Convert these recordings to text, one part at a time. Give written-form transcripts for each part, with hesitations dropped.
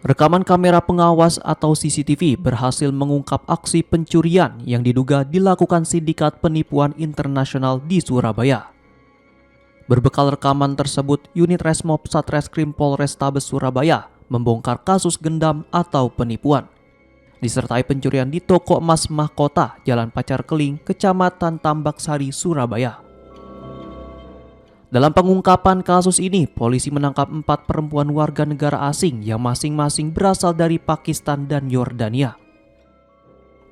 Rekaman kamera pengawas atau CCTV berhasil mengungkap aksi pencurian yang diduga dilakukan sindikat penipuan internasional di Surabaya. Berbekal rekaman tersebut, unit Resmob Satreskrim Polrestabes Surabaya membongkar kasus gendam atau penipuan, disertai pencurian di toko emas Mahkota, Jalan Pacar Keling, Kecamatan Tambak Sari, Surabaya. Dalam pengungkapan kasus ini, polisi menangkap 4 perempuan warga negara asing yang masing-masing berasal dari Pakistan dan Yordania.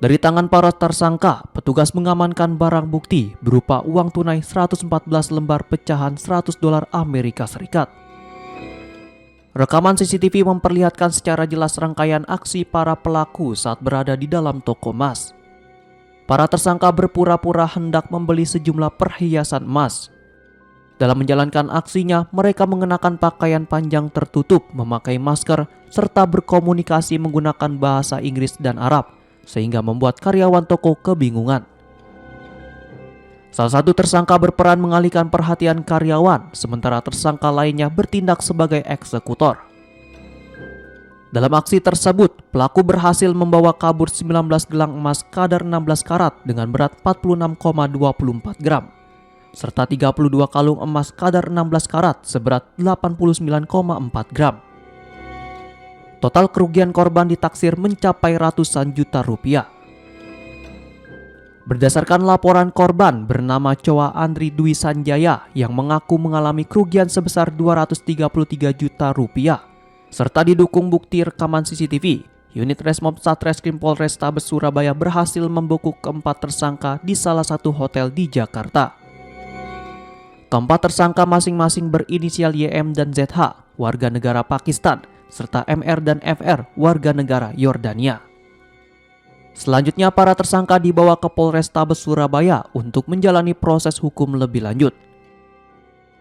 Dari tangan para tersangka, petugas mengamankan barang bukti berupa uang tunai 114 lembar pecahan $100 Amerika Serikat. Rekaman CCTV memperlihatkan secara jelas rangkaian aksi para pelaku saat berada di dalam toko emas. Para tersangka berpura-pura hendak membeli sejumlah perhiasan emas. Dalam menjalankan aksinya, mereka mengenakan pakaian panjang tertutup, memakai masker, serta berkomunikasi menggunakan bahasa Inggris dan Arab, sehingga membuat karyawan toko kebingungan. Salah satu tersangka berperan mengalihkan perhatian karyawan, sementara tersangka lainnya bertindak sebagai eksekutor. Dalam aksi tersebut, pelaku berhasil membawa kabur 19 gelang emas kadar 16 karat dengan berat 46,24 gram. Serta 32 kalung emas kadar 16 karat seberat 89,4 gram. Total kerugian korban ditaksir mencapai ratusan juta rupiah. Berdasarkan laporan korban bernama Choa Andri Dwi Sanjaya yang mengaku mengalami kerugian sebesar 233 juta rupiah, serta didukung bukti rekaman CCTV, unit Resmob Satreskrim Polrestabes Surabaya berhasil membekuk keempat tersangka di salah satu hotel di Jakarta. Keempat tersangka masing-masing berinisial YM dan ZH, warga negara Pakistan, serta MR dan FR, warga negara Yordania. Selanjutnya para tersangka dibawa ke Polrestabes Surabaya untuk menjalani proses hukum lebih lanjut.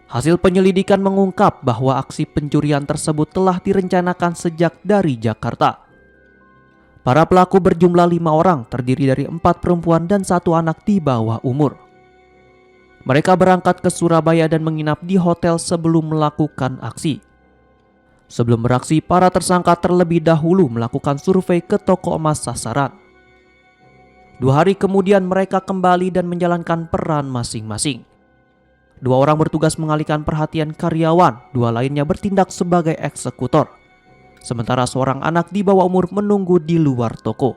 Hasil penyelidikan mengungkap bahwa aksi pencurian tersebut telah direncanakan sejak dari Jakarta. Para pelaku berjumlah 5 orang, terdiri dari 4 perempuan dan 1 anak di bawah umur. Mereka berangkat ke Surabaya dan menginap di hotel sebelum melakukan aksi. Sebelum beraksi, para tersangka terlebih dahulu melakukan survei ke toko emas sasaran. 2 hari kemudian mereka kembali dan menjalankan peran masing-masing. 2 orang bertugas mengalihkan perhatian karyawan, 2 lainnya bertindak sebagai eksekutor. Sementara seorang anak di bawah umur menunggu di luar toko.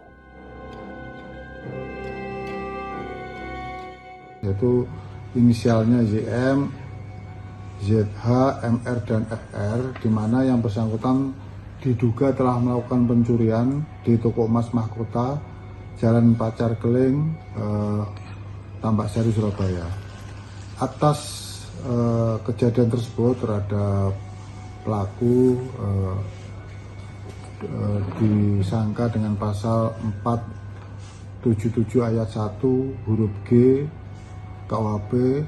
Yaitu inisialnya YM, ZH, MR, dan FR, di mana yang bersangkutan diduga telah melakukan pencurian di toko emas Mahkota, Jalan Pacar Keling, Tambak Sari, Surabaya. Atas kejadian tersebut terhadap pelaku disangka dengan pasal 477 ayat 1 huruf G KUHP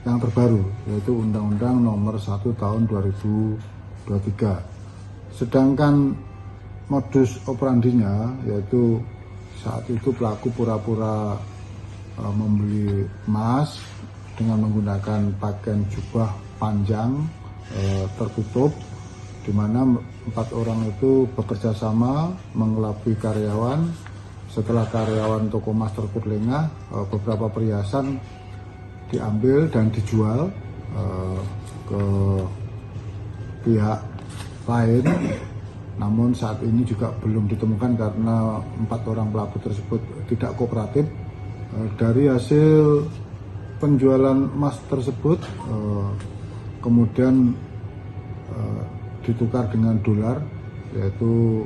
yang terbaru, yaitu Undang-Undang Nomor 1 Tahun 2023. Sedangkan modus operandinya, yaitu saat itu pelaku pura-pura membeli emas dengan menggunakan pakaian jubah panjang tertutup, di mana 4 orang itu bekerja sama mengelabui karyawan. Setelah karyawan toko emas tersebut lengah, beberapa perhiasan diambil dan dijual ke pihak lain. Namun saat ini juga belum ditemukan karena 4 orang pelaku tersebut tidak kooperatif. Dari hasil penjualan emas tersebut kemudian ditukar dengan dolar, yaitu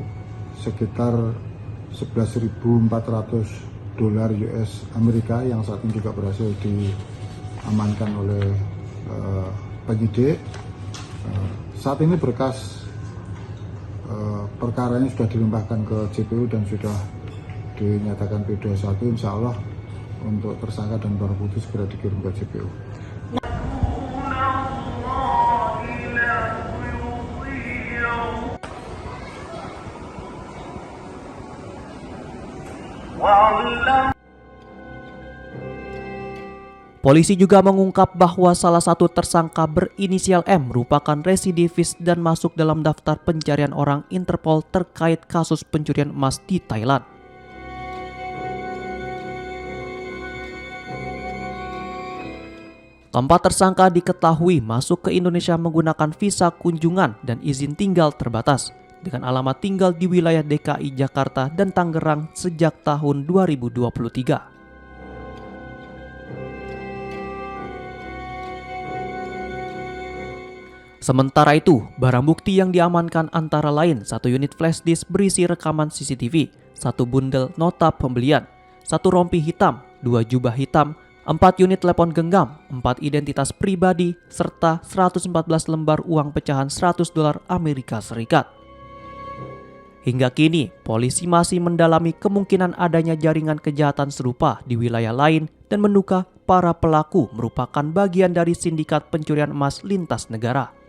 sekitar $11.400 US Amerika yang saat ini juga berhasil diamankan oleh penyidik. Saat ini berkas perkaranya sudah dilimpahkan ke JPU dan sudah dinyatakan P21. Insya Allah untuk tersangka dan barang bukti segera dikirim ke JPU. Polisi juga mengungkap bahwa salah satu tersangka berinisial M merupakan residivis dan masuk dalam daftar pencarian orang Interpol terkait kasus pencurian emas di Thailand. Keempat tersangka diketahui masuk ke Indonesia menggunakan visa kunjungan dan izin tinggal terbatas dengan alamat tinggal di wilayah DKI Jakarta dan Tangerang sejak tahun 2023. Sementara itu, barang bukti yang diamankan antara lain 1 unit flash disk berisi rekaman CCTV, 1 bundel nota pembelian, 1 rompi hitam, 2 jubah hitam, 4 unit telepon genggam, 4 identitas pribadi, serta 114 lembar uang pecahan $100 Amerika Serikat. Hingga kini, polisi masih mendalami kemungkinan adanya jaringan kejahatan serupa di wilayah lain dan menduga para pelaku merupakan bagian dari sindikat pencurian emas lintas negara.